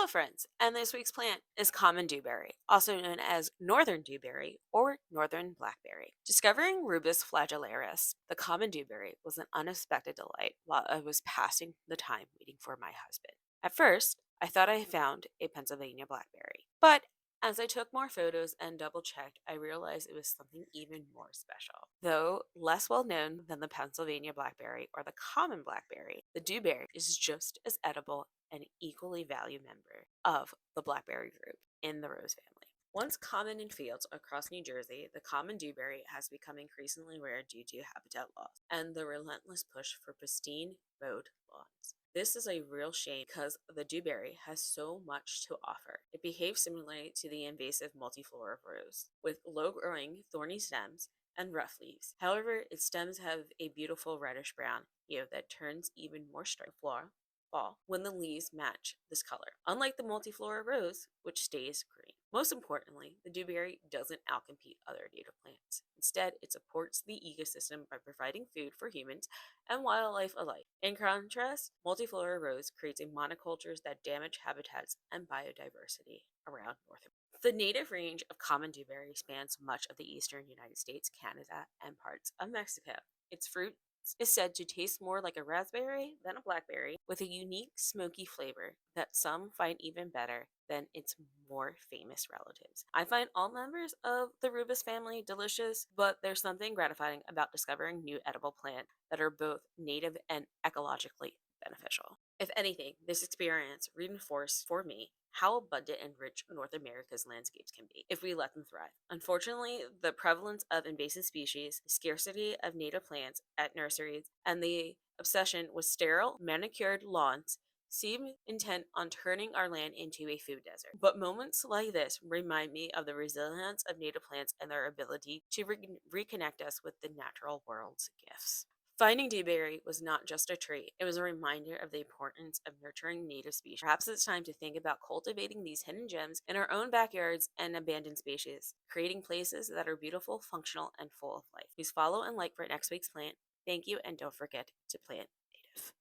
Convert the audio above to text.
friends, and this week's plant is common dewberry, also known as northern dewberry or northern blackberry. Discovering Rubus flagellaris, the common dewberry, was an unexpected delight while I was passing the time waiting for my husband. At first, I thought I had found a Pennsylvania blackberry, but as I took more photos and double checked, I realized it was something even more special. Though less well known than the Pennsylvania blackberry or the common blackberry, the dewberry is just as edible and equally valued member of the blackberry group in the rose family. Once common in fields across New Jersey, the common dewberry has become increasingly rare due to habitat loss and the relentless push for pristine mowed lawns. This is a real shame because the dewberry has so much to offer. It behaves similarly to the invasive multiflora rose, with low-growing, thorny stems and rough leaves. However, its stems have a beautiful reddish-brown hue that turns even more striking fall when the leaves match this color, unlike the multiflora rose, which stays green. Most importantly, the dewberry doesn't outcompete other native plants. Instead, it supports the ecosystem by providing food for humans and wildlife alike. In contrast, multiflora rose creates a monocultures that damage habitats and biodiversity around North America. The native range of common dewberry spans much of the eastern United States, Canada, and parts of Mexico. Its fruit is said to taste more like a raspberry than a blackberry, with a unique smoky flavor that some find even better than its more famous relatives. I find all members of the rubus family delicious, but there's something gratifying about discovering new edible plants that are both native and ecologically beneficial. If anything, this experience reinforced for me how abundant and rich North America's landscapes can be if we let them thrive. Unfortunately, the prevalence of invasive species, the scarcity of native plants at nurseries, and the obsession with sterile, manicured lawns seem intent on turning our land into a food desert. But moments like this remind me of the resilience of native plants and their ability to reconnect us with the natural world's gifts. Finding dewberry was not just a treat, it was a reminder of the importance of nurturing native species. Perhaps it's time to think about cultivating these hidden gems in our own backyards and abandoned spaces, creating places that are beautiful, functional, and full of life. Please follow and like for next week's plant. Thank you, and don't forget to plant native.